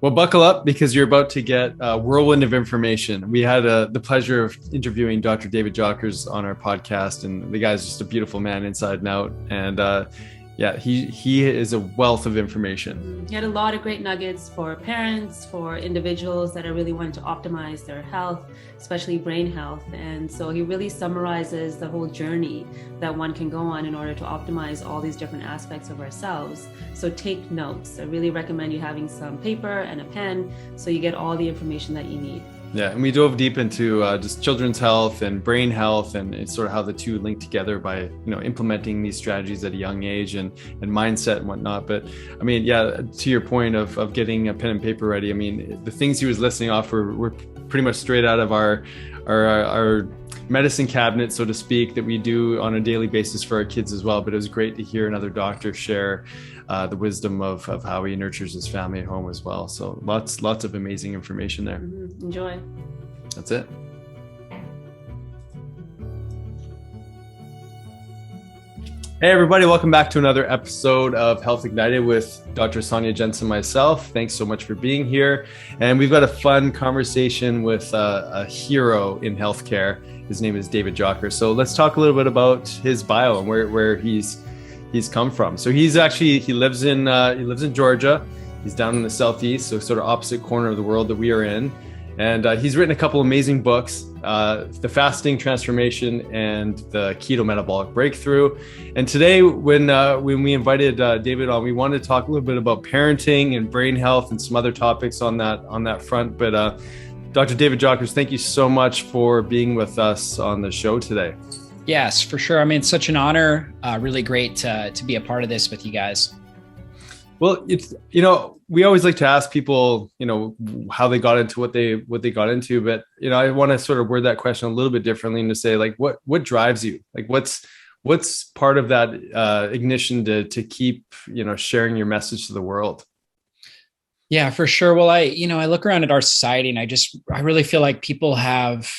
Well, buckle up because you're about to get a whirlwind of information. We had the pleasure of interviewing Dr. David Jockers on our podcast, and the guy's just a beautiful man inside and out. And yeah, he is a wealth of information. He had a lot of great nuggets for parents, for individuals that are really wanting to optimize their health, especially brain health. And so he really summarizes the whole journey that one can go on in order to optimize all these different aspects of ourselves. So take notes. I really recommend you having some paper and a pen so you get all the information that you need. Yeah, and we dove deep into just children's health and brain health, and it's sort of how the two link together by implementing these strategies at a young age and mindset and whatnot. But I mean, yeah, to your point of getting a pen and paper ready, I mean, the things he was listing off were pretty much straight out of our medicine cabinet, so to speak, that we do on a daily basis for our kids as well. But it was great to hear another doctor share the wisdom of how he nurtures his family at home as well. So lots of amazing information there. Mm-hmm. Enjoy. That's it. Hey everybody, welcome back to another episode of Health Ignited with Dr. Sonia Jensen, myself. Thanks so much for being here. And we've got a fun conversation with a hero in healthcare. His name is David Jockers. So let's talk a little bit about his bio and where he's come from. So he lives in Georgia. He's down in the Southeast, so sort of opposite corner of the world that we are in. And he's written a couple amazing books, The Fasting Transformation and The Keto Metabolic Breakthrough. And today, when we invited David on, we wanted to talk a little bit about parenting and brain health and some other topics on that front. But Dr. David Jockers, thank you so much for being with us on the show today. Yes, for sure. I mean, it's such an honor. Really great to be a part of this with you guys. Well, it's, we always like to ask people, how they got into what they got into, but, I want to sort of word that question a little bit differently and to say, like, what drives you? Like, what's part of that ignition to keep, sharing your message to the world? Yeah, for sure. Well, I look around at our society and I really feel like people have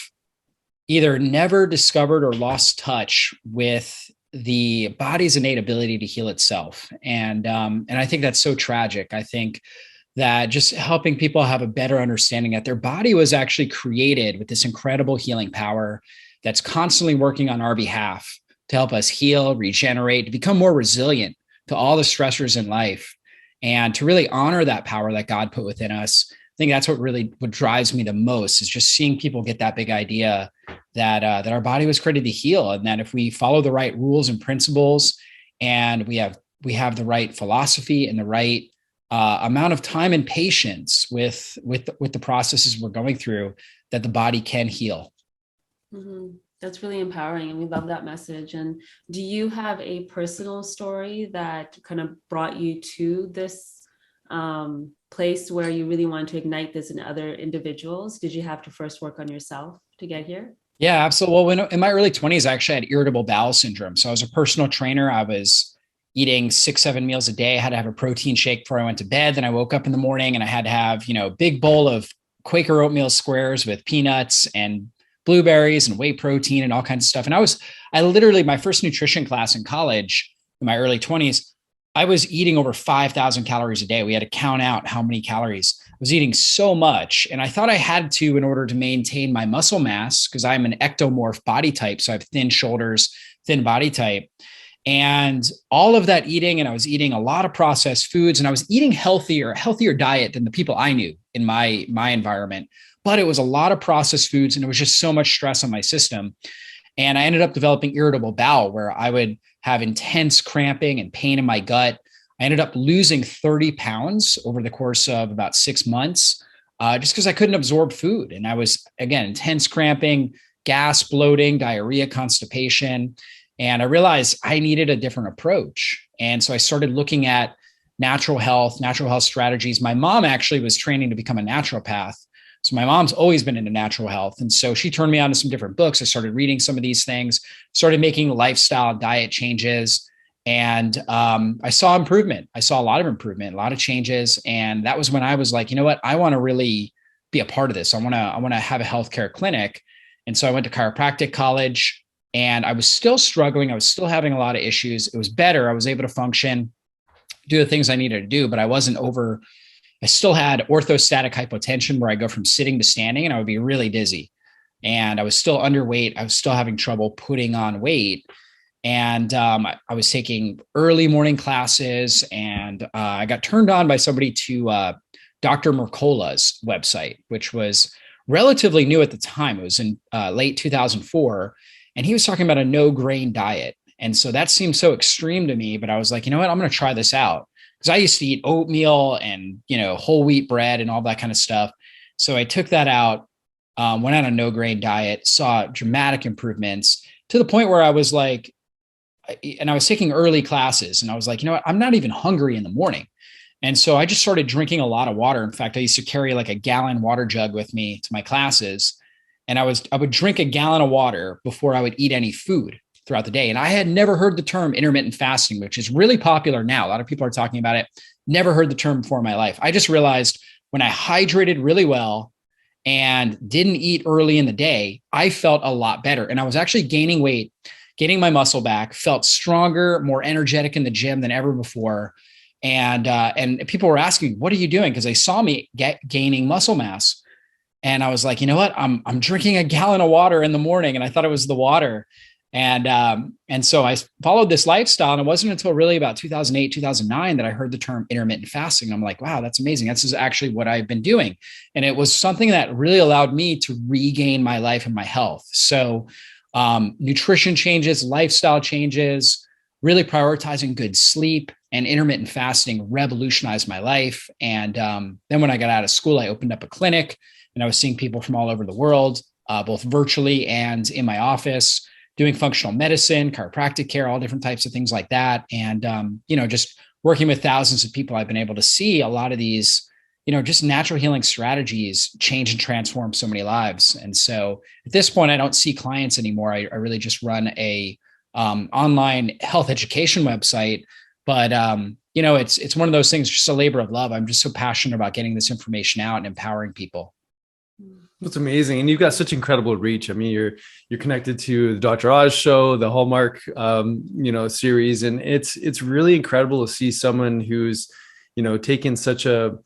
either never discovered or lost touch with the body's innate ability to heal itself. And I think that's so tragic. I think that just helping people have a better understanding that their body was actually created with this incredible healing power that's constantly working on our behalf to help us heal, regenerate, to become more resilient to all the stressors in life, and to really honor that power that God put within us. I think that's what drives me the most, is just seeing people get that big idea that our body was created to heal, and that if we follow the right rules and principles, and we have the right philosophy and the right amount of time and patience with the processes we're going through, that the body can heal. Mm-hmm. That's really empowering, and we love that message. And do you have a personal story that kind of brought you to this place where you really want to ignite this in other individuals? Did you have to first work on yourself to get here? Yeah, absolutely. Well, in my early 20s, I actually had irritable bowel syndrome. So I was a personal trainer. I was eating 6-7 meals a day. I had to have a protein shake before I went to bed. Then I woke up in the morning and I had to have, a big bowl of Quaker oatmeal squares with peanuts and blueberries and whey protein and all kinds of stuff. And I literally, my first nutrition class in college in my early 20s, I was eating over 5,000 calories a day. We had to count out how many calories. I was eating so much. And I thought I had to, in order to maintain my muscle mass, because I'm an ectomorph body type. So I have thin shoulders, thin body type. And all of that eating, and I was eating a lot of processed foods, and I was eating healthier diet than the people I knew in my environment. But it was a lot of processed foods, and it was just so much stress on my system. And I ended up developing irritable bowel, where I would have intense cramping and pain in my gut. I ended up losing 30 pounds over the course of about 6 months, just because I couldn't absorb food. And I was, again, intense cramping, gas, bloating, diarrhea, constipation. And I realized I needed a different approach. And so I started looking at natural health strategies. My mom actually was training to become a naturopath. So my mom's always been into natural health. And so she turned me on to some different books. I started reading some of these things, started making lifestyle diet changes. And I saw improvement. I saw a lot of improvement, a lot of changes. And that was when I was like, you know what, I want to really be a part of this. I want to have a healthcare clinic. And so I went to chiropractic college, and I was still struggling. I was still having a lot of issues. It was better. I was able to function, do the things I needed to do, but I wasn't I still had orthostatic hypotension where I go from sitting to standing and I would be really dizzy. And I was still underweight. I was still having trouble putting on weight. And I was taking early morning classes, and I got turned on by somebody to Dr. Mercola's website, which was relatively new at the time. It was in late 2004. And he was talking about a no grain diet. And so that seemed so extreme to me, but I was like, you know what, I'm going to try this out. Because I used to eat oatmeal and, whole wheat bread and all that kind of stuff. So I took that out, went on a no grain diet, saw dramatic improvements to the point where I was like, and I was taking early classes and I was like, you know what, I'm not even hungry in the morning. And so I just started drinking a lot of water. In fact, I used to carry like a gallon water jug with me to my classes. And I would drink a gallon of water before I would eat any food throughout the day. And I had never heard the term intermittent fasting, which is really popular now. A lot of people are talking about it. Never heard the term before in my life. I just realized when I hydrated really well and didn't eat early in the day, I felt a lot better. And I was actually gaining weight, getting my muscle back, felt stronger, more energetic in the gym than ever before. And people were asking, what are you doing? Because they saw me gaining muscle mass. And I was like, you know what? I'm drinking a gallon of water in the morning. And I thought it was the water. And so I followed this lifestyle, and it wasn't until really about 2008, 2009 that I heard the term intermittent fasting. And I'm like, wow, that's amazing. This is actually what I've been doing. And it was something that really allowed me to regain my life and my health. So nutrition changes, lifestyle changes, really prioritizing good sleep, and intermittent fasting revolutionized my life. And then when I got out of school, I opened up a clinic, and I was seeing people from all over the world, both virtually and in my office, doing functional medicine, chiropractic care, all different types of things like that. And, just working with thousands of people, I've been able to see a lot of these, just natural healing strategies change and transform so many lives. And so at this point, I don't see clients anymore. I really just run a online health education website. But, it's one of those things, just a labor of love. I'm just so passionate about getting this information out and empowering people. That's amazing. And you've got such incredible reach. I mean, you're connected to the Dr. Oz show, the Hallmark, series. And it's really incredible to see someone who's, taken such a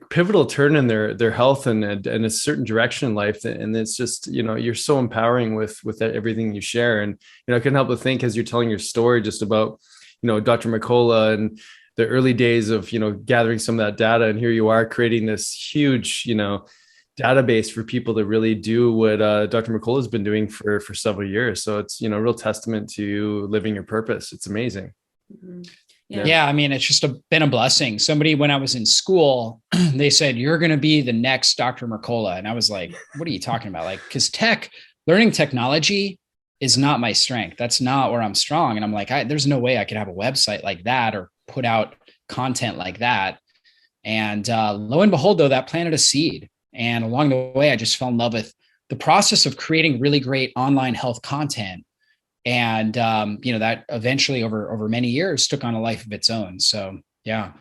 pivotal turn in their health and a certain direction in life. And it's just, you're so empowering with everything you share. And, I couldn't help but think as you're telling your story just about, Dr. Mercola and the early days of, gathering some of that data. And here you are creating this huge, database for people to really do what Dr. Mercola has been doing for several years. So it's, a real testament to you living your purpose. It's amazing. Mm-hmm. Yeah. I mean, it's just been a blessing. Somebody, when I was in school, they said, you're going to be the next Dr. Mercola. And I was like, what are you talking about? Like, because learning technology is not my strength. That's not where I'm strong. And I'm like, there's no way I could have a website like that or put out content like that. And lo and behold, though, that planted a seed. And along the way, I just fell in love with the process of creating really great online health content. And, that eventually over many years took on a life of its own. So, yeah.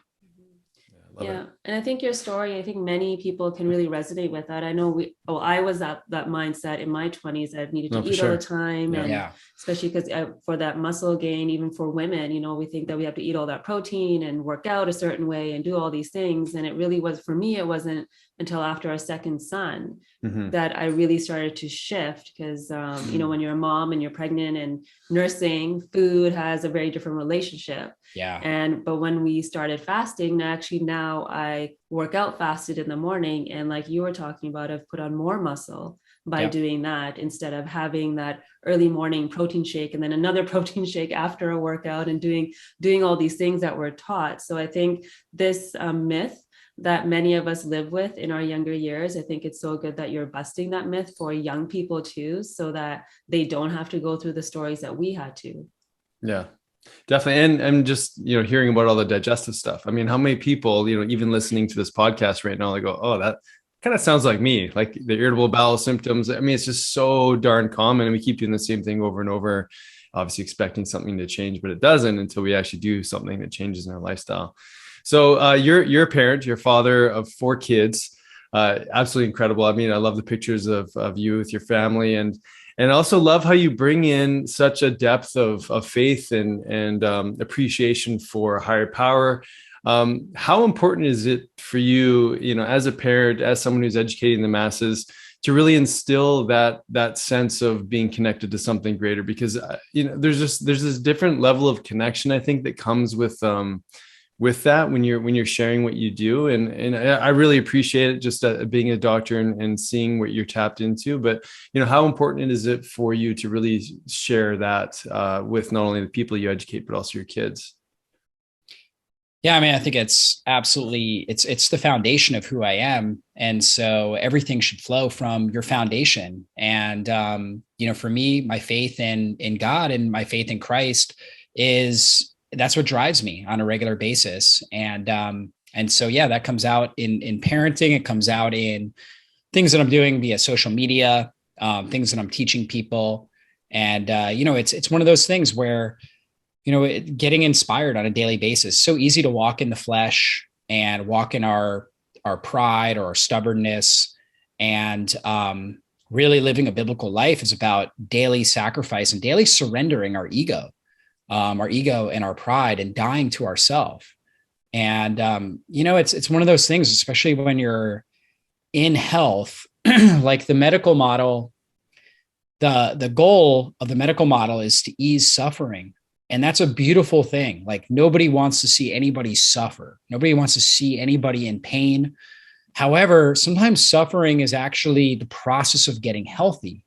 Yeah. And I think your story, I think many people can really resonate with that. I know I was at that mindset in my 20s. I needed to eat all the time. And especially because for that muscle gain, even for women, we think that we have to eat all that protein and work out a certain way and do all these things. And it really was, for me, it wasn't until after our second son that I really started to shift. Because, when you're a mom and you're pregnant and nursing, food has a very different relationship. Yeah. But when we started fasting, now I work out fasted in the morning. And like you were talking about, I've put on more muscle by doing that instead of having that early morning protein shake and then another protein shake after a workout and doing all these things that we're taught. So I think this myth that many of us live with in our younger years, I think it's so good that you're busting that myth for young people too, so that they don't have to go through the stories that we had to. Yeah. Definitely. And just, hearing about all the digestive stuff. I mean, how many people, even listening to this podcast right now, they go, oh, that kind of sounds like me, like the irritable bowel symptoms. I mean, it's just so darn common. And we keep doing the same thing over and over, obviously expecting something to change, but it doesn't until we actually do something that changes in our lifestyle. So you're a parent, you're a father of 4 kids, absolutely incredible. I mean, I love the pictures of you with your family, and I also love how you bring in such a depth of faith and appreciation for a higher power. How important is it for you, as a parent, as someone who's educating the masses, to really instill that sense of being connected to something greater? Because there's this different level of connection, I think, that comes with that when you're sharing what you do, and I really appreciate it, just being a doctor and seeing what you're tapped into. But how important is it for you to really share that with not only the people you educate but also your kids? Yeah, I mean, I think it's absolutely, it's the foundation of who I am. And so everything should flow from your foundation. And for me, my faith in God and my faith in Christ that's what drives me on a regular basis. And so yeah, that comes out in parenting. It comes out in things that I'm doing via social media, things that I'm teaching people. And it's one of those things where getting inspired on a daily basis. So easy to walk in the flesh and walk in our pride or our stubbornness. And really living a biblical life is about daily sacrifice and daily surrendering our ego and our pride, and dying to ourself. And it's one of those things, especially when you're in health, like the medical model. The goal of the medical model is to ease suffering. And that's a beautiful thing. Like, nobody wants to see anybody suffer. Nobody wants to see anybody in pain. However, sometimes suffering is actually the process of getting healthy.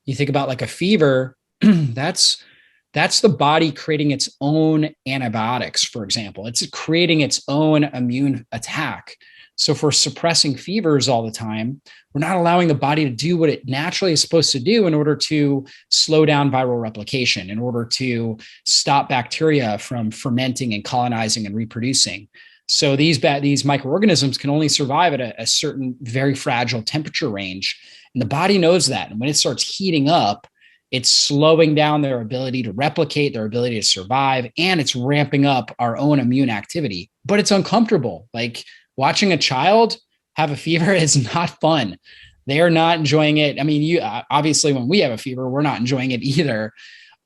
You think about like a fever, that's the body creating its own antibiotics, for example. It's creating its own immune attack. So if we're suppressing fevers all the time, we're not allowing the body to do what it naturally is supposed to do in order to slow down viral replication, in order to stop bacteria from fermenting and colonizing and reproducing. So these microorganisms can only survive at a certain very fragile temperature range. And the body knows that. And when it starts heating up, it's slowing down their ability to replicate, their ability to survive, and it's ramping up our own immune activity. But it's uncomfortable. Like, watching a child have a fever is not fun. They are not enjoying it. I mean, obviously, when we have a fever, we're not enjoying it either.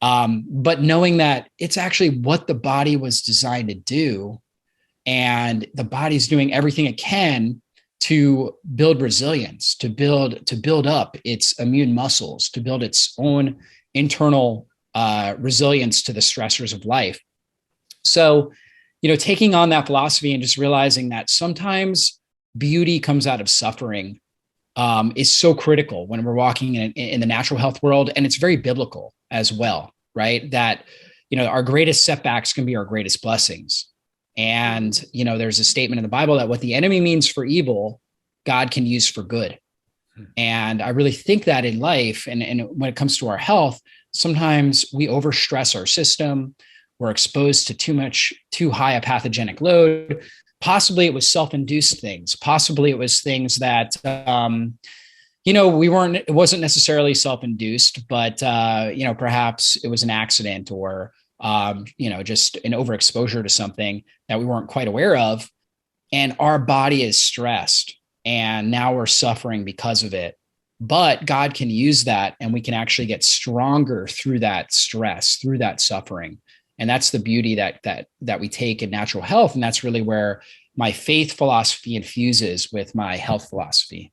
But knowing that it's actually what the body was designed to do, and the body's doing everything it can to build resilience, to build up its immune muscles, to build its own internal resilience to the stressors of life. So, taking on that philosophy and just realizing that sometimes beauty comes out of suffering is so critical when we're walking in the natural health world. And it's very biblical as well, right? That, our greatest setbacks can be our greatest blessings. And, there's a statement in the Bible that what the enemy means for evil, God can use for good. And I really think that in life, and when it comes to our health, sometimes we overstress our system. We're exposed to too high a pathogenic load. Possibly it was self-induced things. Possibly it was things that, it wasn't necessarily self-induced, but, perhaps it was an accident or, just an overexposure to something that we weren't quite aware of. And our body is stressed, and now we're suffering because of it. But God can use that, and we can actually get stronger through that stress, through that suffering. And that's the beauty that we take in natural health. And that's really where my faith philosophy infuses with my health philosophy.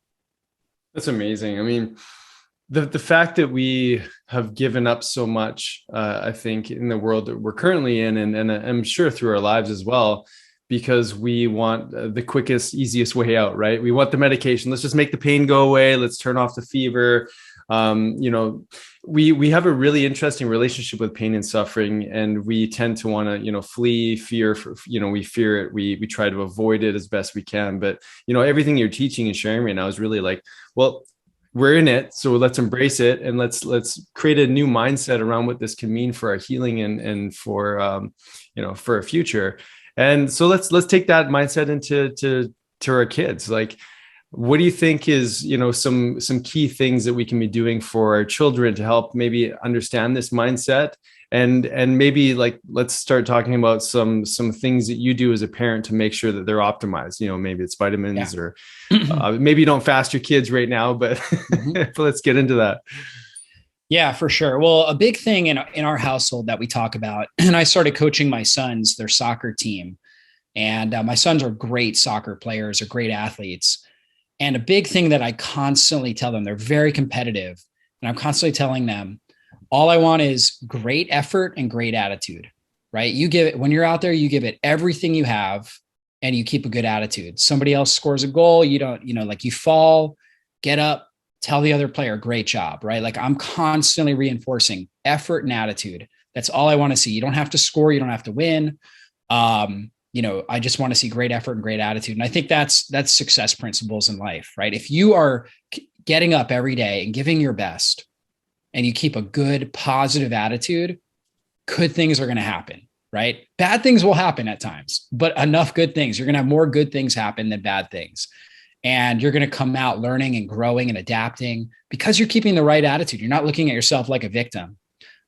That's amazing. I mean, the fact that we have given up so much, I think, in the world that we're currently in, and I'm sure through our lives as well, because we want the quickest, easiest way out, right? We want the medication. Let's just make the pain go away. Let's turn off the fever. We have a really interesting relationship with pain and suffering, and we tend to want to, flee fear. We fear it. We try to avoid it as best we can. But, everything you're teaching and sharing right now is really like, well, we're in it, so let's embrace it, and let's create a new mindset around what this can mean for our healing and for for our future. And so let's take that mindset into our kids. Like, what do you think is, some key things that we can be doing for our children to help maybe understand this mindset? And maybe, like, let's start talking about some things that you do as a parent to make sure that they're optimized. Maybe it's vitamins, or maybe you don't fast your kids right now, but let's get into that. Yeah, for sure. Well, a big thing in our household that we talk about, and I started coaching my sons, their soccer team, And my sons are great soccer players, are great athletes. And a big thing that I constantly tell them, they're very competitive. And I'm constantly telling them, all I want is great effort and great attitude, right? You give it, when you're out there, you give it everything you have and you keep a good attitude. Somebody else scores a goal, you don't, like you fall, get up, tell the other player, great job, right? Like I'm constantly reinforcing effort and attitude. That's all I want to see. You don't have to score, you don't have to win. I just want to see great effort and great attitude. And I think that's success principles in life, right? If you are getting up every day and giving your best and you keep a good, positive attitude, good things are going to happen, right? Bad things will happen at times, but enough good things. You're going to have more good things happen than bad things. And you're going to come out learning and growing and adapting because you're keeping the right attitude. You're not looking at yourself like a victim.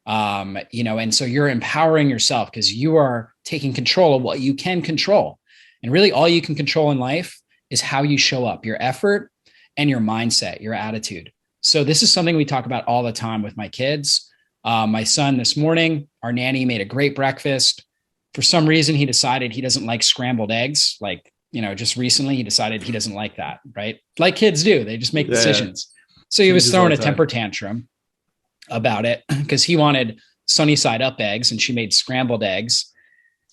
And so you're empowering yourself because you are taking control of what you can control. And really all you can control in life is how you show up, your effort and your mindset, your attitude. So this is something we talk about all the time with my kids. My son this morning, our nanny made a great breakfast. For some reason, he decided he doesn't like scrambled eggs. Just recently he decided he doesn't like that, right? Like kids do, they just make decisions. So he was throwing a temper tantrum about it because he wanted sunny side up eggs and she made scrambled eggs.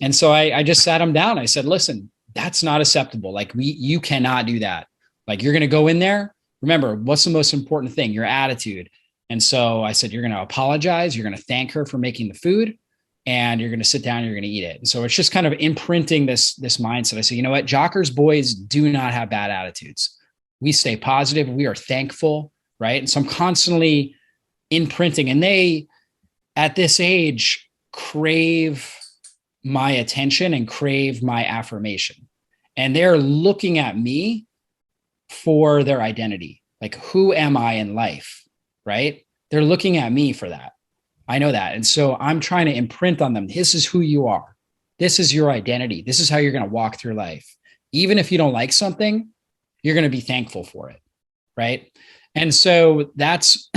And so I just sat him down. I said, listen, that's not acceptable. You cannot do that. You're going to go in there. Remember, what's the most important thing? Your attitude. And so I said, you're going to apologize. You're going to thank her for making the food and you're going to sit down and you're going to eat it. And so it's just kind of imprinting this mindset. I said, you know what? Jockers boys do not have bad attitudes. We stay positive. We are thankful. Right. And so I'm constantly imprinting, and they at this age crave my attention and crave my affirmation. And they're looking at me for their identity. Who am I in life? Right? They're looking at me for that. I know that. And so I'm trying to imprint on them. This is who you are. This is your identity. This is how you're going to walk through life. Even if you don't like something, you're going to be thankful for it. Right? And so that's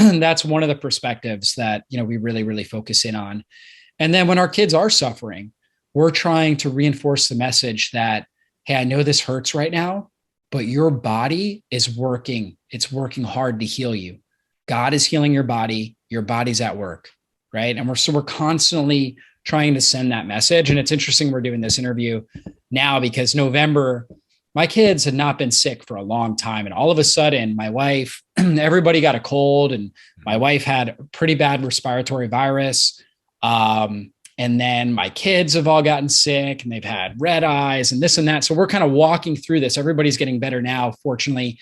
one of the perspectives that, we really, really focus in on. And then when our kids are suffering, we're trying to reinforce the message that, hey, I know this hurts right now, but your body is working. It's working hard to heal you. God is healing your body. Your body's at work, right? And we're constantly trying to send that message. And it's interesting we're doing this interview now because November, my kids had not been sick for a long time. And all of a sudden, my wife, everybody got a cold, and my wife had a pretty bad respiratory virus. And then my kids have all gotten sick and they've had red eyes and this and that. So we're kind of walking through this. Everybody's getting better now, fortunately.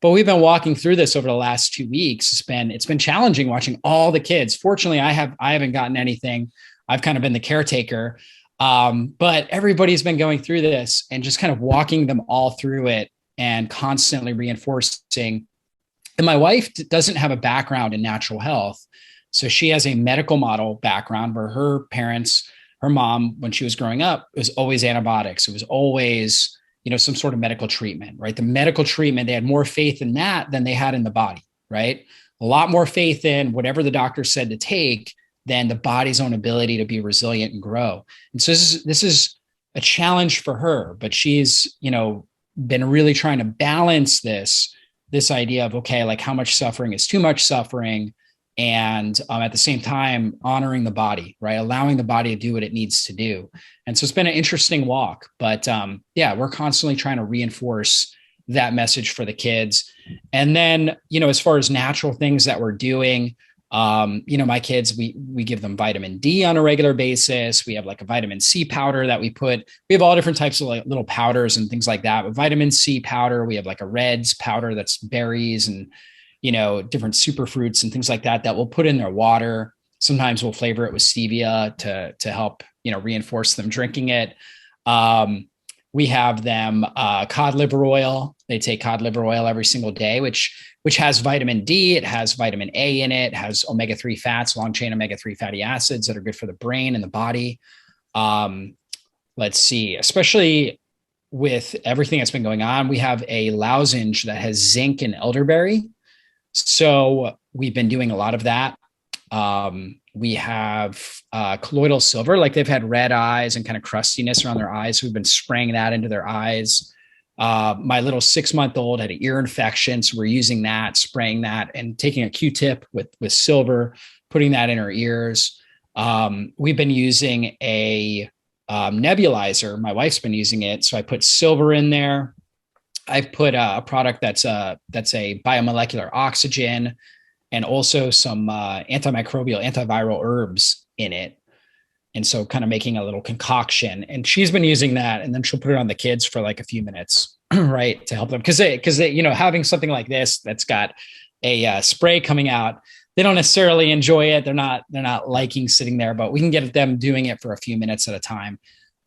But we've been walking through this over the last 2 weeks. It's been challenging watching all the kids. Fortunately, I haven't gotten anything. I've kind of been the caretaker. But everybody's been going through this and just kind of walking them all through it and constantly reinforcing. And my wife doesn't have a background in natural health. So she has a medical model background where her parents, her mom, when she was growing up, it was always antibiotics. It was always, some sort of medical treatment, right? The medical treatment, they had more faith in that than they had in the body, right? A lot more faith in whatever the doctor said to take than the body's own ability to be resilient and grow. And so this is a challenge for her, but she's, been really trying to balance this idea of, okay, how much suffering is too much suffering. And at the same time, honoring the body, right? Allowing the body to do what it needs to do. And so it's been an interesting walk, but we're constantly trying to reinforce that message for the kids. And then, as far as natural things that we're doing, my kids, we give them vitamin D on a regular basis. We have a vitamin C powder that we have all different types of little powders and things like that. But vitamin C powder, we have a Reds powder that's berries and, different superfruits and things like that we'll put in their water. Sometimes we'll flavor it with stevia to help, reinforce them drinking it. We have them cod liver oil. They take cod liver oil every single day, which has vitamin D. It has vitamin A in it. It has omega-3 fats, long chain omega-3 fatty acids that are good for the brain and the body. Let's see, especially with everything that's been going on, we have a lozenge that has zinc and elderberry. So we've been doing a lot of that. We have colloidal silver, like they've had red eyes and kind of crustiness around their eyes. So we've been spraying that into their eyes. My little 6-month-old had an ear infection. So we're using that, spraying that and taking a Q-tip with silver, putting that in her ears. We've been using a nebulizer. My wife's been using it. So I put silver in there. I've put a product that's a biomolecular oxygen and also some antimicrobial, antiviral herbs in it. And so kind of making a little concoction, and she's been using that, and then she'll put it on the kids for like a few minutes, right, to help them. Cause they, having something like this, that's got a spray coming out, they don't necessarily enjoy it. They're not liking sitting there, but we can get them doing it for a few minutes at a time.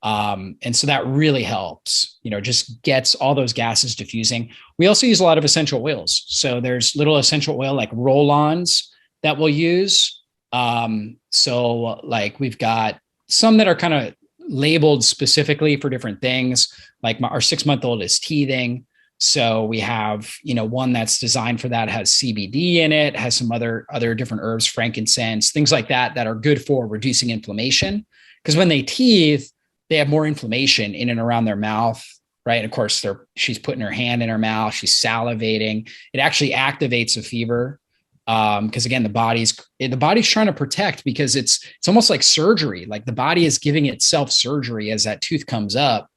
And so that really helps, just gets all those gases diffusing. We also use a lot of essential oils. So there's little essential oil, like roll-ons that we'll use. So like we've got some that are kind of labeled specifically for different things. Like our 6-month-old is teething. So we have, one that's designed for that, has CBD in it, has some other different herbs, frankincense, things like that are good for reducing inflammation. Because when they teeth, they have more inflammation in and around their mouth, right? And of course, she's putting her hand in her mouth, she's salivating. It actually activates a fever. Because again, the body's trying to protect, because it's almost like surgery. Like the body is giving itself surgery as that tooth comes up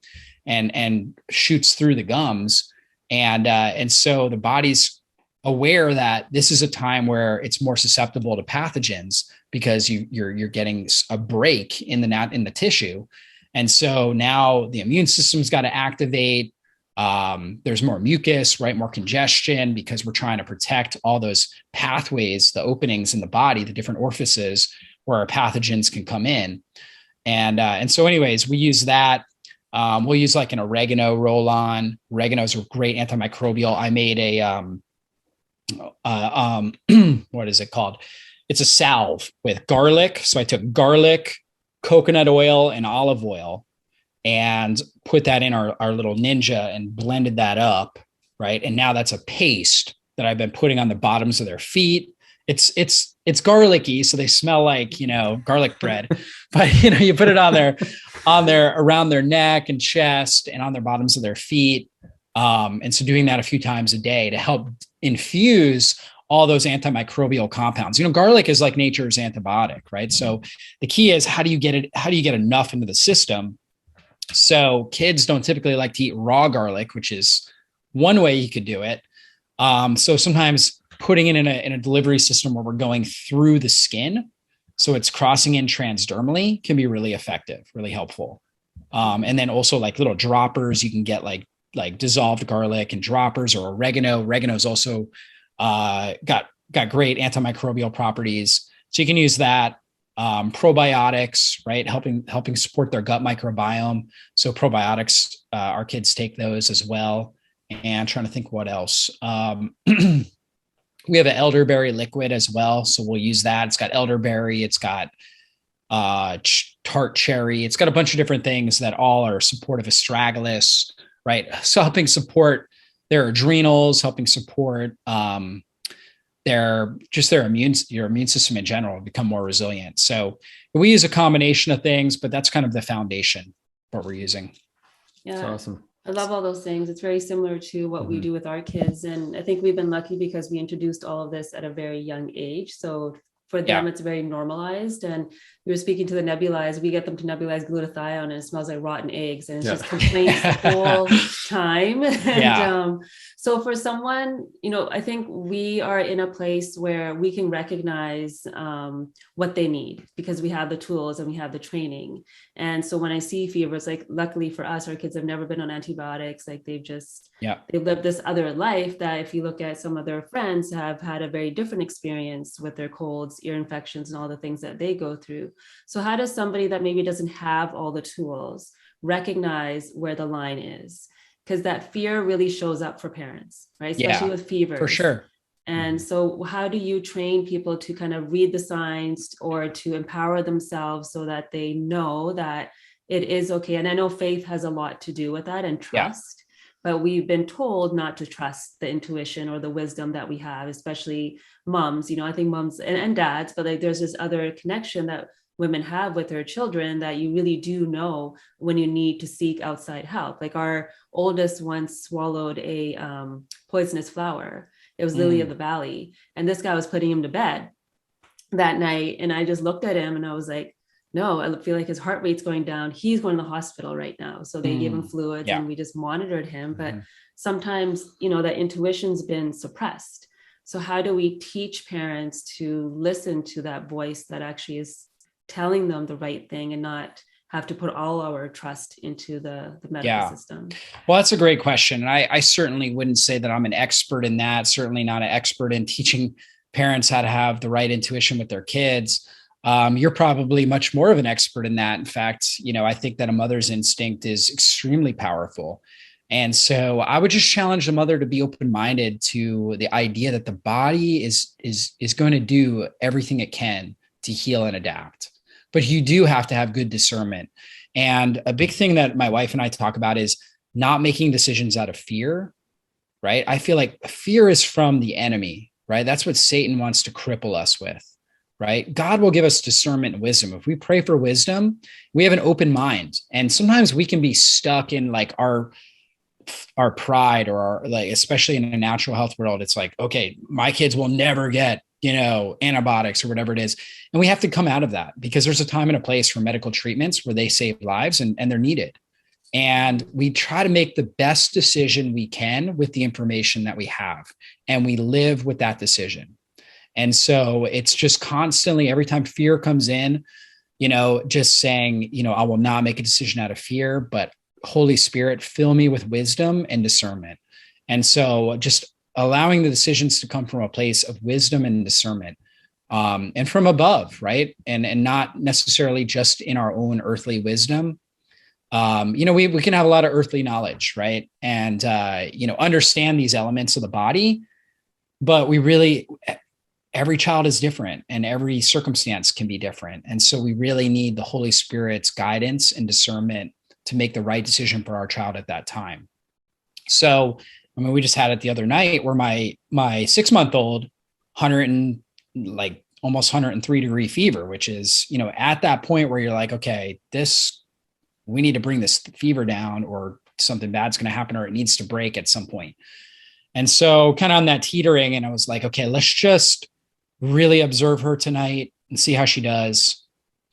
and shoots through the gums. And so the body's aware that this is a time where it's more susceptible to pathogens, because you're getting a break in the tissue. And so now the immune system's got to activate. There's more mucus, right? More congestion, because we're trying to protect all those pathways, the openings in the body, the different orifices where our pathogens can come in. And so anyways, we use that. We'll use like an oregano roll-on. Oregano is a great antimicrobial. I made what is it called? It's a salve with garlic. So I took garlic, coconut oil, and olive oil, and put that in our little Ninja and blended that up, right? And now that's a paste that I've been putting on the bottoms of their feet. It's garlicky, so they smell like, garlic bread, but you put it on their around their neck and chest and on their bottoms of their feet. And so doing that a few times a day to help infuse all those antimicrobial compounds. Garlic is like nature's antibiotic, right? So the key is, how do you get enough into the system? So kids don't typically like to eat raw garlic, which is one way you could do it. So sometimes putting it in a delivery system where we're going through the skin, so it's crossing in transdermally, can be really effective, really helpful. And then also like little droppers, you can get like dissolved garlic and droppers, or oregano. Oregano is also got great antimicrobial properties. So you can use that. Probiotics, right? Helping support their gut microbiome. So probiotics, our kids take those as well. And trying to think what else. We have an elderberry liquid as well. So we'll use that. It's got elderberry. It's got tart cherry. It's got a bunch of different things that all are supportive astragalus, right? So helping support their adrenals, helping support your immune system in general, become more resilient. So we use a combination of things, but that's kind of the foundation what we're using. Yeah, that's awesome. I love all those things. It's very similar to what we do with our kids. And I think we've been lucky because we introduced all of this at a very young age. So for them, it's very normalized. And we were speaking to the nebulized, we get them to nebulize glutathione and it smells like rotten eggs, and it's just complaints the whole time. And so for someone, I think we are in a place where we can recognize what they need, because we have the tools and we have the training. And so when I see fevers, like luckily for us, our kids have never been on antibiotics. Like they've lived this other life that, if you look at some of their friends, have had a very different experience with their colds, ear infections, and all the things that they go through. So how does somebody that maybe doesn't have all the tools recognize where the line is? Because that fear really shows up for parents, right? Especially with fevers. For sure. And so how do you train people to kind of read the signs, or to empower themselves so that they know that it is okay? And I know faith has a lot to do with that, and trust. but we've been told not to trust the intuition or the wisdom that we have, especially moms. I think moms and dads, but like there's this other connection that women have with their children, that you really do know when you need to seek outside help. Like our oldest once swallowed a poisonous flower. It was lily of the valley. And this guy was putting him to bed that night. And I just looked at him and I was like, no, I feel like his heart rate's going down. He's going to the hospital right now. So they gave him fluids and we just monitored him. But sometimes, that intuition's been suppressed. So how do we teach parents to listen to that voice that actually is telling them the right thing and not have to put all our trust into the medical system? Well, that's a great question. And I certainly wouldn't say that I'm an expert in that. Certainly not an expert in teaching parents how to have the right intuition with their kids. You're probably much more of an expert in that. In fact, I think that a mother's instinct is extremely powerful. And so I would just challenge the mother to be open-minded to the idea that the body is going to do everything it can to heal and adapt. But you do have to have good discernment. And a big thing that my wife and I talk about is not making decisions out of fear, right? I feel like fear is from the enemy, right? That's what Satan wants to cripple us with, right? God will give us discernment and wisdom. If we pray for wisdom, we have an open mind. And sometimes we can be stuck in like our pride or our, like, especially in a natural health world, it's like, okay, my kids will never get antibiotics or whatever it is. And we have to come out of that because there's a time and a place for medical treatments where they save lives and they're needed. And we try to make the best decision we can with the information that we have. And we live with that decision. And so it's just constantly, every time fear comes in, just saying, I will not make a decision out of fear, but Holy Spirit, fill me with wisdom and discernment. And so just allowing the decisions to come from a place of wisdom and discernment, and from above, right? And not necessarily just in our own earthly wisdom. We can have a lot of earthly knowledge, right? And, understand these elements of the body, but every child is different and every circumstance can be different. And so we really need the Holy Spirit's guidance and discernment to make the right decision for our child at that time. So, we just had it the other night where my 6-month-old, almost 103-degree fever, which is, at that point where you're like, okay, we need to bring this fever down or something bad's going to happen or it needs to break at some point. And so kind of on that teetering, and I was like, okay, let's just really observe her tonight and see how she does,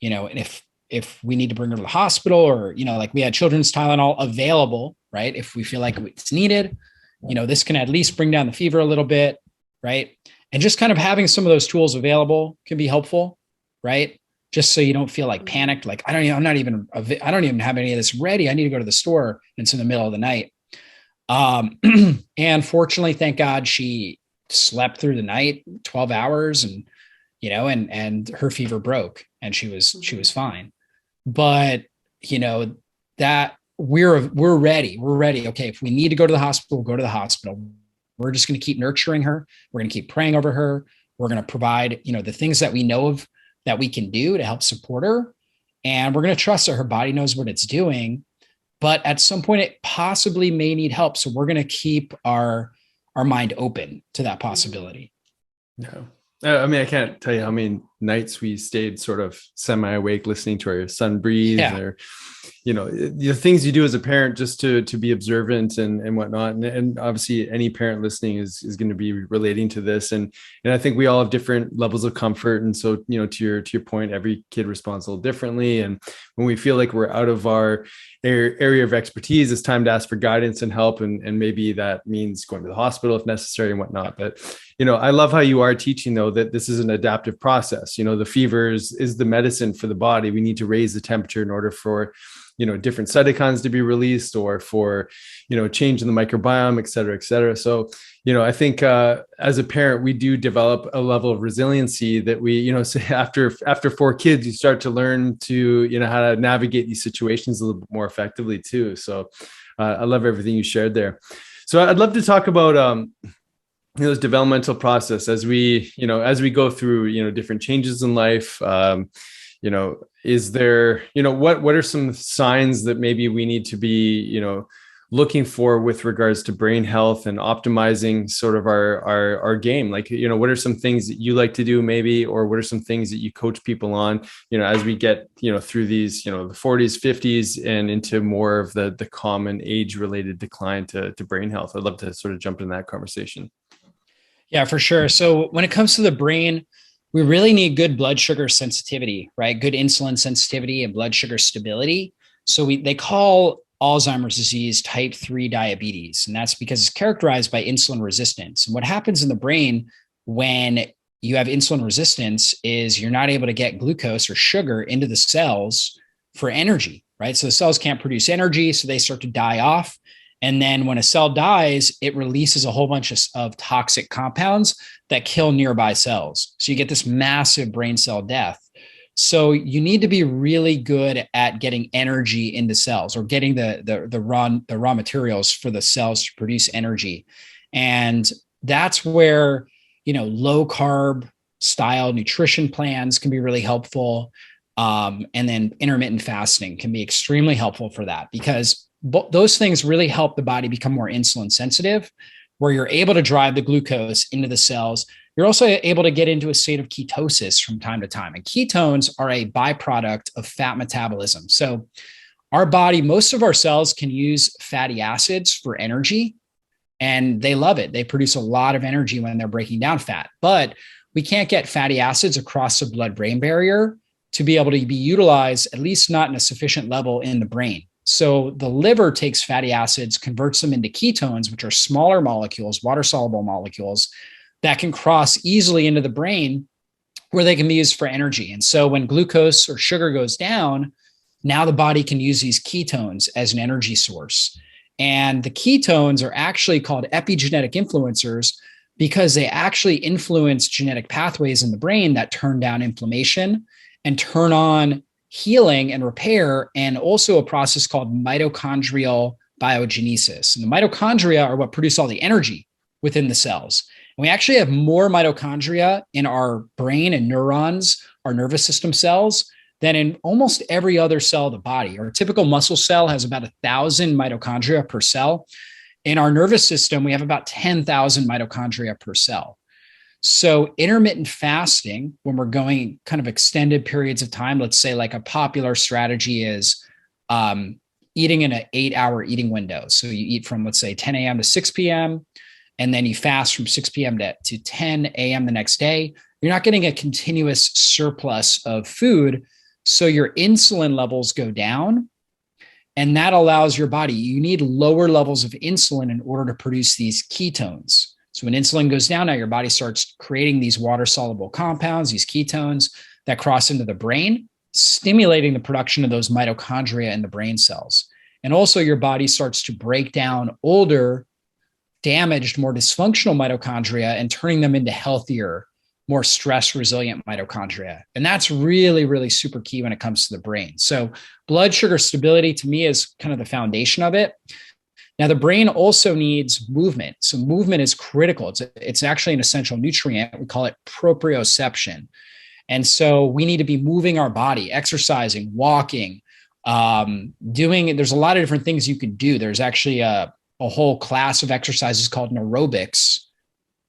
and if we need to bring her to the hospital or, we had children's Tylenol available, right? If we feel like it's needed, this can at least bring down the fever a little bit, right? And just kind of having some of those tools available can be helpful, right? Just so you don't feel like panicked, like I don't even have any of this ready. I need to go to the store. And it's in the middle of the night. And fortunately, thank God she slept through the night, 12 hours and, and her fever broke and she was fine. But, that we're ready. We're ready. Okay. If we need to go to the hospital, we'll go to the hospital. We're just going to keep nurturing her. We're going to keep praying over her. We're going to provide, the things that we know of that we can do to help support her. And we're going to trust that her body knows what it's doing. But at some point it possibly may need help. So we're going to keep our mind open to that possibility. No. I can't tell you how many nights we stayed sort of semi-awake listening to our son breathe or, the things you do as a parent just to be observant and whatnot. And obviously any parent listening is going to be relating to this. And I think we all have different levels of comfort. And so, to your point, every kid responds a little differently. And when we feel like we're out of our area of expertise, it's time to ask for guidance and help. And maybe that means going to the hospital if necessary and whatnot. But, I love how you are teaching though, that this is an adaptive process. The fever is the medicine for the body. We need to raise the temperature in order for, different cytokines to be released or for, change in the microbiome, et cetera, et cetera. So, I think as a parent, we do develop a level of resiliency that we, say after 4 kids, you start to learn to, how to navigate these situations a little bit more effectively too. So I love everything you shared there. So I'd love to talk about, this developmental process as we go through, different changes in life. Is there, what are some signs that maybe we need to be, looking for with regards to brain health and optimizing sort of our game? Like, what are some things that you like to do maybe, or what are some things that you coach people on, as we get, through these, the 40s, 50s and into more of the common age related decline to brain health? I'd love to sort of jump in that conversation. Yeah, for sure. So when it comes to the brain, we really need good blood sugar sensitivity, right? Good insulin sensitivity and blood sugar stability. So they call Alzheimer's disease type 3 diabetes. And that's because it's characterized by insulin resistance. And what happens in the brain when you have insulin resistance is you're not able to get glucose or sugar into the cells for energy, right? So the cells can't produce energy, so they start to die off. And then when a cell dies, it releases a whole bunch of toxic compounds that kill nearby cells. So you get this massive brain cell death. So you need to be really good at getting energy into cells, or getting the raw materials for the cells to produce energy. And that's where, low carb style nutrition plans can be really helpful. And then intermittent fasting can be extremely helpful for that, because those things really help the body become more insulin sensitive, where you're able to drive the glucose into the cells. You're also able to get into a state of ketosis from time to time. And ketones are a byproduct of fat metabolism. So our body, most of our cells can use fatty acids for energy, and they love it. They produce a lot of energy when they're breaking down fat, but we can't get fatty acids across the blood-brain barrier to be able to be utilized, at least not in a sufficient level in the brain. So the liver takes fatty acids, converts them into ketones, which are smaller molecules, water-soluble molecules, that can cross easily into the brain, where they can be used for energy. And so when glucose or sugar goes down, now the body can use these ketones as an energy source. And the ketones are actually called epigenetic influencers because they actually influence genetic pathways in the brain that turn down inflammation and turn on healing and repair, and also a process called mitochondrial biogenesis. And the mitochondria are what produce all the energy within the cells. And we actually have more mitochondria in our brain and neurons, our nervous system cells, than in almost every other cell of the body. Our typical muscle cell has about 1,000 mitochondria per cell. In our nervous system, we have about 10,000 mitochondria per cell. So intermittent fasting, when we're going kind of extended periods of time, let's say like a popular strategy is eating in an 8-hour eating window. So you eat from, let's say, 10 a.m. to 6 p.m., and then you fast from 6 p.m. to 10 a.m. the next day. You're not getting a continuous surplus of food, so your insulin levels go down. And that allows your body, you need lower levels of insulin in order to produce these ketones. So when insulin goes down, now your body starts creating these water-soluble compounds, these ketones that cross into the brain, stimulating the production of those mitochondria in the brain cells. And also your body starts to break down older, damaged, more dysfunctional mitochondria and turning them into healthier, more stress-resilient mitochondria. And that's really, really super key when it comes to the brain. So blood sugar stability to me is kind of the foundation of it. Now, the brain also needs movement. So movement is critical. It's actually an essential nutrient. We call it proprioception. And so we need to be moving our body, exercising, walking, there's a lot of different things you could do. There's actually a whole class of exercises called neurobics,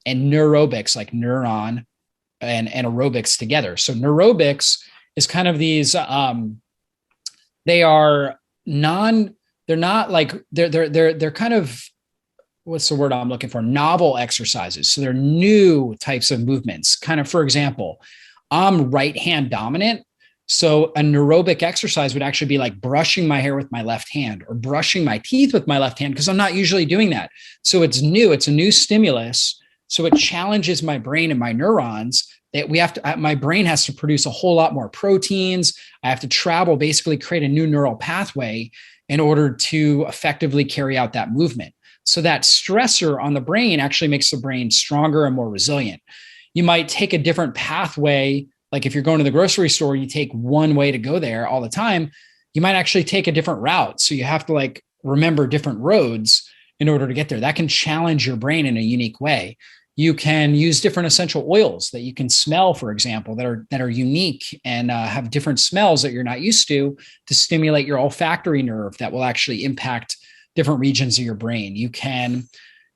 and neurobics, like neuron and aerobics together. So neurobics is kind of these, they're kind of, what's the word I'm looking for? Novel exercises. So they're new types of movements. Kind of, for example, I'm right hand dominant. So a neurobic exercise would actually be like brushing my hair with my left hand or brushing my teeth with my left hand, because I'm not usually doing that. So it's new. It's a new stimulus. So it challenges my brain and my neurons that my brain has to produce a whole lot more proteins. I have to travel, basically create a new neural pathway in order to effectively carry out that movement. So that stressor on the brain actually makes the brain stronger and more resilient. You might take a different pathway. Like if you're going to the grocery store, you take one way to go there all the time, you might actually take a different route. So you have to like remember different roads in order to get there. That can challenge your brain in a unique way. You can use different essential oils that you can smell, for example, that are unique and have different smells that you're not used to stimulate your olfactory nerve that will actually impact different regions of your brain. You can,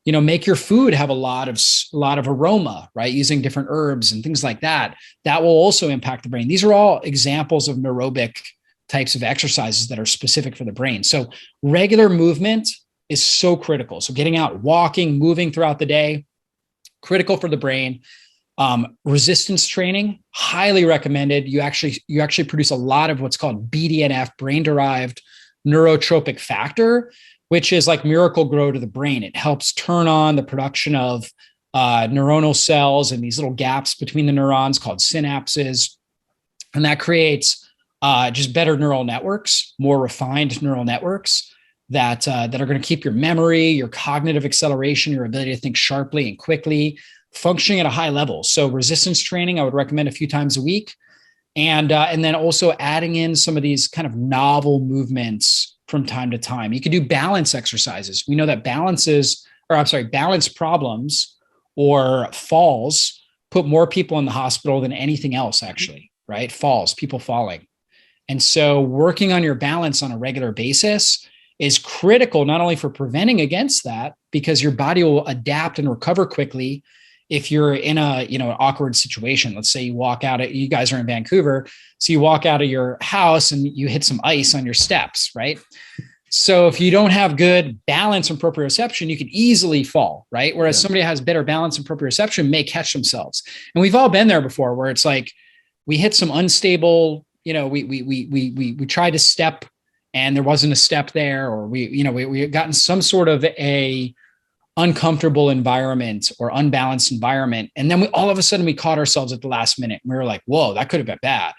make your food have a lot of aroma, right? Using different herbs and things like that. That will also impact the brain. These are all examples of neurobic types of exercises that are specific for the brain. So regular movement is so critical. So getting out, walking, moving throughout the day, critical for the brain. Resistance training, highly recommended. You actually produce a lot of what's called BDNF, brain-derived neurotropic factor, which is like miracle grow to the brain. It helps turn on the production of neuronal cells and these little gaps between the neurons called synapses. And that creates just better neural networks, more refined neural networks that are going to keep your memory, your cognitive acceleration, your ability to think sharply and quickly, functioning at a high level. So resistance training, I would recommend a few times a week. And then also adding in some of these kind of novel movements from time to time. You can do balance exercises. We know that balance problems or falls put more people in the hospital than anything else, actually, right? Falls, people falling. And so working on your balance on a regular basis is critical, not only for preventing against that, because your body will adapt and recover quickly if you're in an awkward situation. Let's say you guys are in Vancouver, so you walk out of your house and you hit some ice on your steps, right? So if you don't have good balance and proprioception, you can easily fall, right? Whereas somebody who has better balance and proprioception may catch themselves. And we've all been there before, where it's like we hit some unstable, we tried to step and there wasn't a step there, or we had gotten some sort of a uncomfortable environment or unbalanced environment. And then all of a sudden we caught ourselves at the last minute. We were like, whoa, that could have been bad.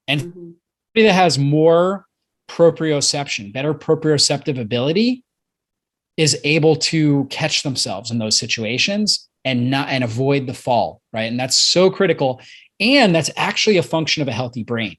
And somebody that has more proprioception, better proprioceptive ability, is able to catch themselves in those situations and avoid the fall, right? And that's so critical. And that's actually a function of a healthy brain.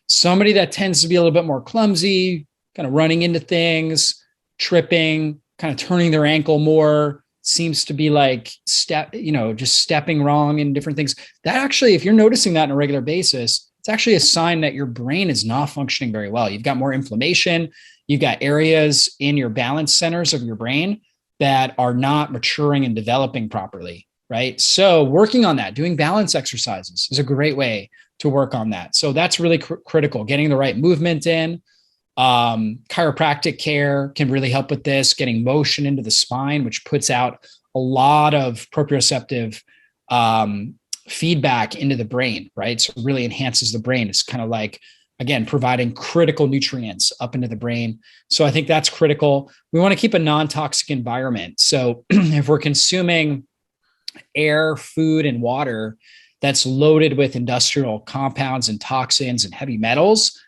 Somebody that tends to be a little bit more clumsy, kind of running into things, tripping, kind of turning their ankle more, seems to be like just stepping wrong in different things. That actually, if you're noticing that on a regular basis, it's actually a sign that your brain is not functioning very well. You've got more inflammation. You've got areas in your balance centers of your brain that are not maturing and developing properly, right? So working on that, doing balance exercises is a great way to work on that. So that's really critical. Getting the right movement in. Chiropractic care can really help with this, getting motion into the spine, which puts out a lot of proprioceptive feedback into the brain, right? So it really enhances the brain. It's kind of like, again, providing critical nutrients up into the brain. So I think that's critical. We want to keep a non-toxic environment. So if we're consuming air, food, and water that's loaded with industrial compounds and toxins and heavy metals,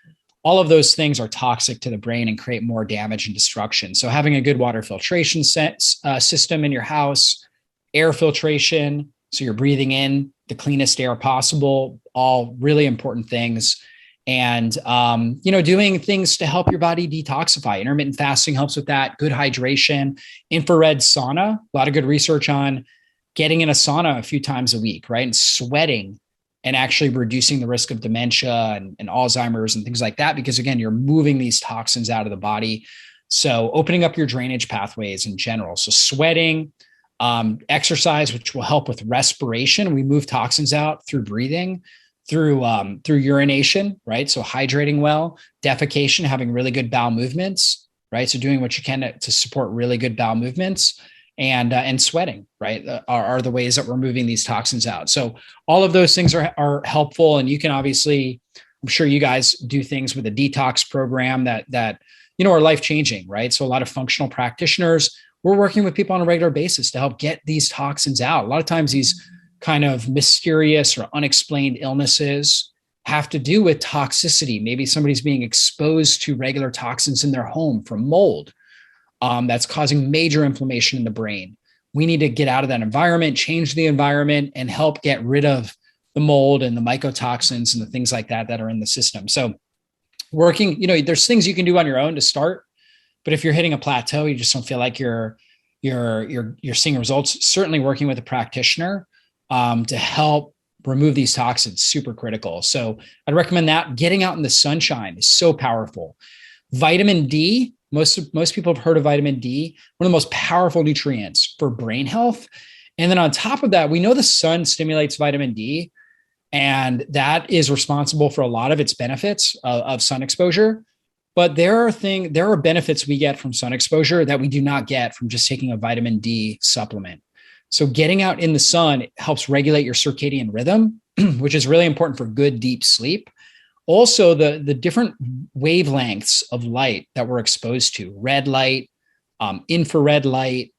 all of those things are toxic to the brain and create more damage and destruction. So having a good water filtration system in your house, air filtration, so you're breathing in the cleanest air possible, all really important things. And, doing things to help your body detoxify. Intermittent fasting helps with that. Good hydration, infrared sauna, a lot of good research on getting in a sauna a few times a week, right? And sweating and actually reducing the risk of dementia and Alzheimer's and things like that, because again, you're moving these toxins out of the body. So opening up your drainage pathways in general. So sweating, exercise, which will help with respiration. We move toxins out through breathing, through urination, right? So hydrating well, defecation, having really good bowel movements, right? So doing what you can to support really good bowel movements. And sweating, right, are the ways that we're moving these toxins out. So all of those things are helpful. And you can obviously, I'm sure you guys do things with a detox program that are life-changing, right? So a lot of functional practitioners, we're working with people on a regular basis to help get these toxins out. A lot of times these kind of mysterious or unexplained illnesses have to do with toxicity. Maybe somebody's being exposed to regular toxins in their home from mold. That's causing major inflammation in the brain. We need to get out of that environment, change the environment, and help get rid of the mold and the mycotoxins and the things like that are in the system. So working, there's things you can do on your own to start, but if you're hitting a plateau, you just don't feel like you're seeing results. Certainly working with a practitioner to help remove these toxins, super critical. So I'd recommend that. Getting out in the sunshine is so powerful. Vitamin D, Most people have heard of vitamin D, one of the most powerful nutrients for brain health. And then on top of that, we know the sun stimulates vitamin D, and that is responsible for a lot of its benefits of sun exposure. But there are benefits we get from sun exposure that we do not get from just taking a vitamin D supplement. So getting out in the sun helps regulate your circadian rhythm, which is really important for good, deep sleep. Also, the different wavelengths of light that we're exposed to, red light, infrared light,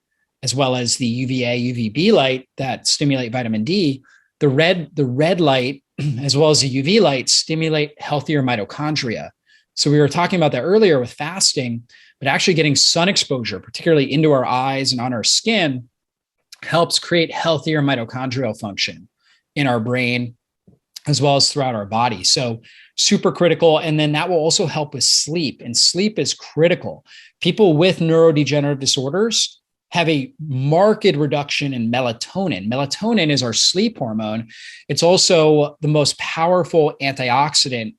as well as the UVA, UVB light that stimulate vitamin D. The red light, as well as the UV light, stimulate healthier mitochondria. So we were talking about that earlier with fasting, but actually getting sun exposure, particularly into our eyes and on our skin, helps create healthier mitochondrial function in our brain, as well as throughout our body. So super critical. And then that will also help with sleep. And sleep is critical. People with neurodegenerative disorders have a marked reduction in melatonin. Melatonin is our sleep hormone. It's also the most powerful antioxidant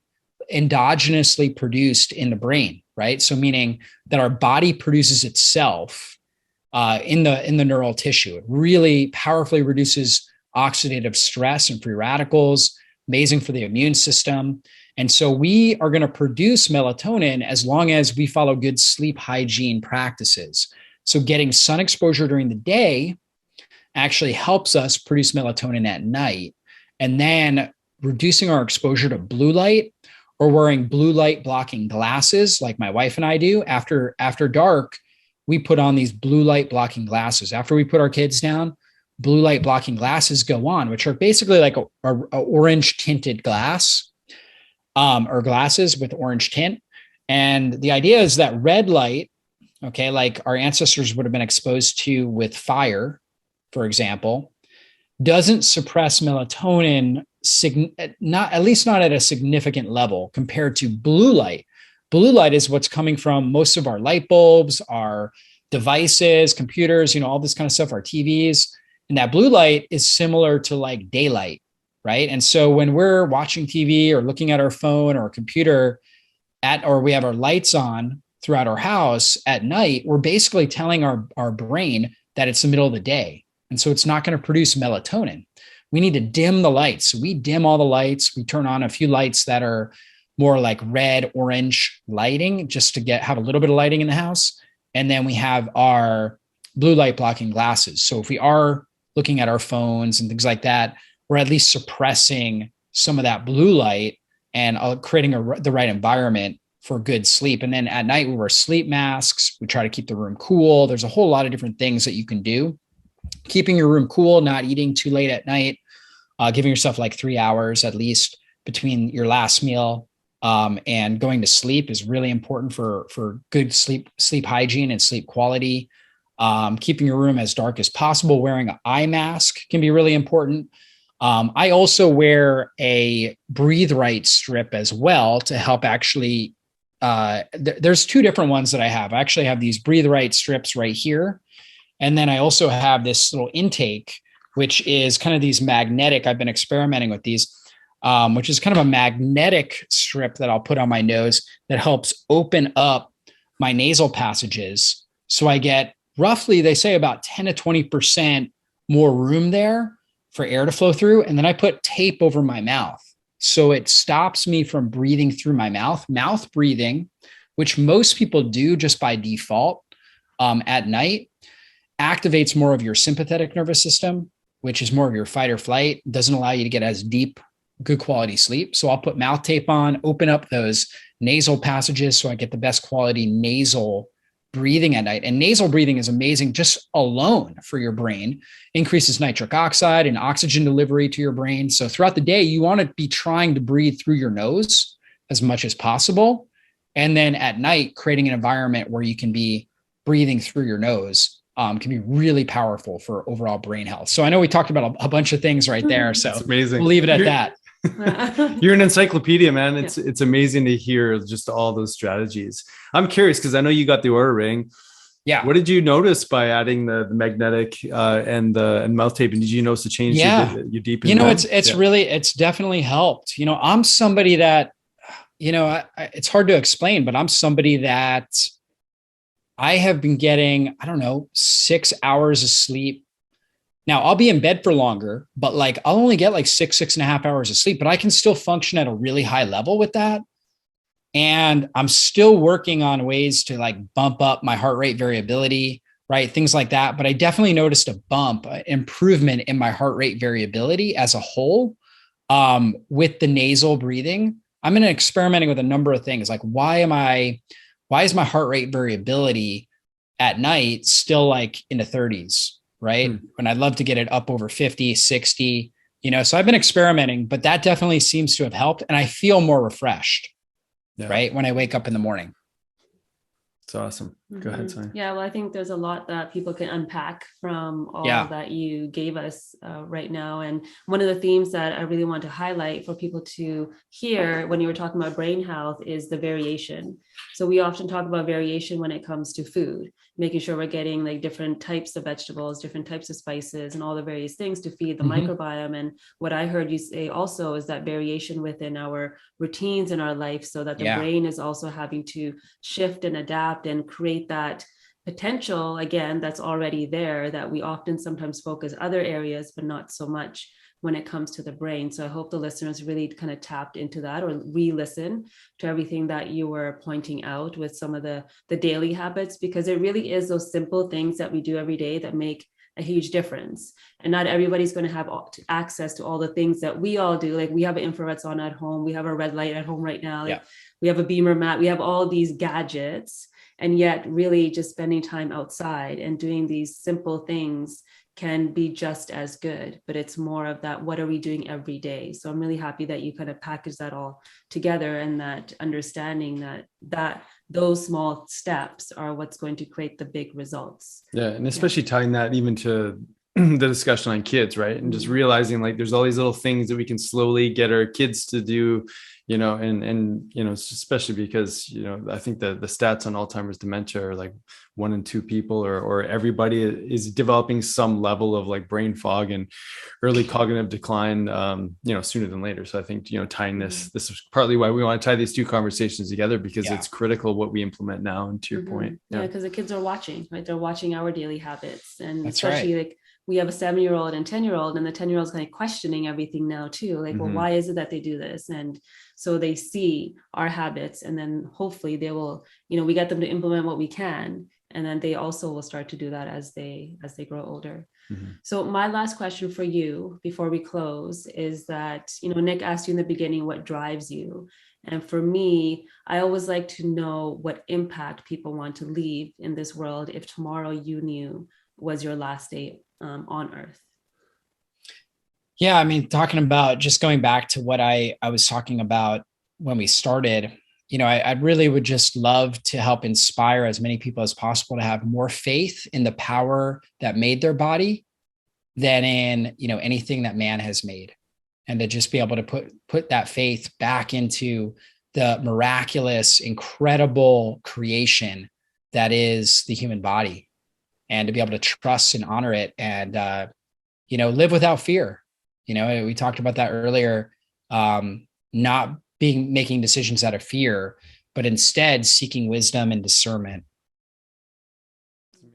endogenously produced in the brain, right? So meaning that our body produces itself in the neural tissue. It really powerfully reduces oxidative stress and free radicals, amazing for the immune system. And so we are going to produce melatonin as long as we follow good sleep hygiene practices. So getting sun exposure during the day actually helps us produce melatonin at night. And then reducing our exposure to blue light or wearing blue light blocking glasses like my wife and I do after dark, we put on these blue light blocking glasses. After we put our kids down, blue light blocking glasses go on, which are basically like a orange tinted glass or glasses with orange tint. And the idea is that red light, okay, like our ancestors would have been exposed to with fire, for example, doesn't suppress melatonin, at least not at a significant level compared to blue light. Blue light is what's coming from most of our light bulbs, our devices, computers, all this kind of stuff, our TVs. And that blue light is similar to like daylight, right? And so when we're watching TV or looking at our phone or computer or we have our lights on throughout our house at night, we're basically telling our brain that it's the middle of the day. And so it's not going to produce melatonin. We need to dim the lights. So we dim all the lights. We turn on a few lights that are more like red, orange lighting, just to have a little bit of lighting in the house. And then we have our blue light blocking glasses. So if we are looking at our phones and things like that, we're at least suppressing some of that blue light and creating the right environment for good sleep. And then at night, we wear sleep masks. We try to keep the room cool. There's a whole lot of different things that you can do. Keeping your room cool, not eating too late at night, giving yourself like 3 hours at least between your last meal and going to sleep is really important for good sleep hygiene and sleep quality. Keeping your room as dark as possible, wearing an eye mask can be really important. I also wear a Breathe Right strip as well to help actually, there's two different ones that I have. I actually have these Breathe Right strips right here. And then I also have this little intake, which is kind of these magnetic, I've been experimenting with these, which is kind of a magnetic strip that I'll put on my nose that helps open up my nasal passages. So I get roughly, they say about 10 to 20% more room there for air to flow through. And then I put tape over my mouth. So it stops me from breathing through my mouth breathing, which most people do just by default at night, activates more of your sympathetic nervous system, which is more of your fight or flight, doesn't allow you to get as deep, good quality sleep. So I'll put mouth tape on, open up those nasal passages so I get the best quality nasal breathing at night. And nasal breathing is amazing just alone for your brain, increases nitric oxide and oxygen delivery to your brain. So throughout the day, you want to be trying to breathe through your nose as much as possible. And then at night, creating an environment where you can be breathing through your nose can be really powerful for overall brain health. So I know we talked about a bunch of things right there. So it's amazing. We'll leave it at that. You're an encyclopedia, man. It's amazing to hear just all those strategies. I'm curious because I know you got the Oura Ring. Yeah. What did you notice by adding the magnetic and mouth tape? And did you notice a change? Yeah. You deep. It's definitely helped. I'm somebody that, it's hard to explain, but I'm somebody that I have been getting, I don't know, 6 hours of sleep. Now I'll be in bed for longer, but like I'll only get like 6.5 hours of sleep, but I can still function at a really high level with that. And I'm still working on ways to like bump up my heart rate variability, right? Things like that. But I definitely noticed a improvement in my heart rate variability as a whole, with the nasal breathing. I'm experimenting with a number of things. Like, why is my heart rate variability at night still like in the 30s, right? When I'd love to get it up over 50, 60, so I've been experimenting, but that definitely seems to have helped. And I feel more refreshed, right? When I wake up in the morning. It's awesome. Go ahead, Sonia. Yeah, well, I think there's a lot that people can unpack from all that you gave us right now. And one of the themes that I really want to highlight for people to hear when you were talking about brain health is the variation. So we often talk about variation when it comes to food, making sure we're getting like different types of vegetables, different types of spices, and all the various things to feed the microbiome. And what I heard you say also is that variation within our routines in our life, so that the brain is also having to shift and adapt and create that potential, again, that's already there, that we often sometimes focus other areas, but not so much when it comes to the brain. So I hope the listeners really kind of tapped into that or re-listen to everything that you were pointing out with some of the daily habits, because it really is those simple things that we do every day that make a huge difference. And not everybody's going to have access to all the things that we all do. Like we have an infrared sauna at home. We have a red light at home right now. Like we have a beamer mat. We have all these gadgets. And yet really just spending time outside and doing these simple things can be just as good, but it's more of that, what are we doing every day? So I'm really happy that you kind of package that all together, and that understanding that those small steps are what's going to create the big results. Yeah. And especially tying that even to the discussion on kids, right? And just realizing like there's all these little things that we can slowly get our kids to do, and especially because, I think the stats on Alzheimer's dementia are like 1 in 2 people or everybody is developing some level of like brain fog and early cognitive decline, sooner than later. So I think, tying this is partly why we want to tie these two conversations together, because it's critical what we implement now. And to your point. Yeah. Because the kids are watching, right? They're watching our daily habits. And that's especially right. Like we have a 7-year-old and 10-year-old, and the 10-year-old is kind of questioning everything now too. Like, well, why is it that they do this? And so they see our habits, and then hopefully they will, we get them to implement what we can. And then they also will start to do that as they grow older. So my last question for you before we close is that, Nick asked you in the beginning, what drives you? And for me, I always like to know what impact people want to leave in this world if tomorrow you knew was your last day on earth. Yeah. I mean, talking about just going back to what I was talking about when we started, I really would just love to help inspire as many people as possible to have more faith in the power that made their body than in, anything that man has made. And to just be able to put that faith back into the miraculous, incredible creation that is the human body, and to be able to trust and honor it and, live without fear. We talked about that earlier, not making decisions out of fear, but instead seeking wisdom and discernment.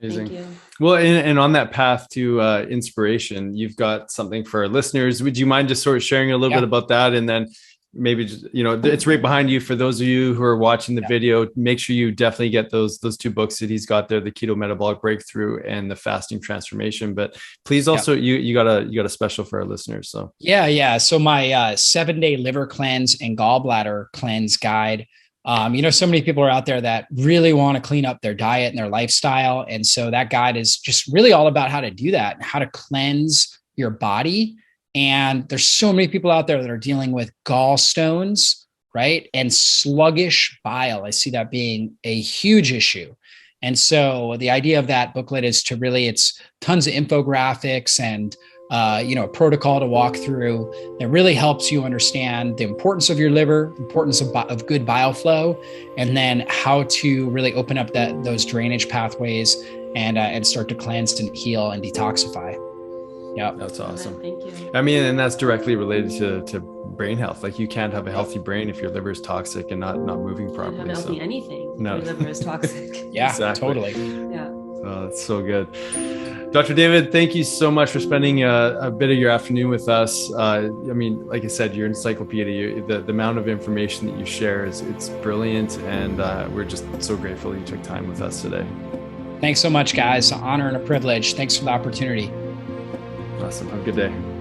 Amazing. Thank you. Well, and on that path to inspiration, you've got something for our listeners. Would you mind just sort of sharing a little bit about that? And then maybe just, it's right behind you. For those of you who are watching the video, make sure you definitely get those 2 books that he's got there, the Keto Metabolic Breakthrough and the Fasting Transformation. But please also, you got a special for our listeners. So So my 7-day liver cleanse and gallbladder cleanse guide. So many people are out there that really want to clean up their diet and their lifestyle. And so that guide is just really all about how to do that and how to cleanse your body. And there's so many people out there that are dealing with gallstones, right? And sluggish bile. I see that being a huge issue. And so the idea of that booklet is to really, it's tons of infographics and a protocol to walk through that really helps you understand the importance of your liver, importance of good bile flow, and then how to really open up those drainage pathways and start to cleanse and heal and detoxify. Yeah. That's awesome. Thank you. I mean, and that's directly related to brain health. Like you can't have a healthy brain if your liver is toxic and not moving properly. You can't have healthy anything. No. Your liver is toxic. Yeah, Exactly. totally. Yeah. Oh, that's so good. Dr. David, thank you so much for spending a bit of your afternoon with us. I mean, like I said, your encyclopedia, the amount of information that you share it's brilliant. And we're just so grateful you took time with us today. Thanks so much, guys. An honor and a privilege. Thanks for the opportunity. Awesome. Have a good day.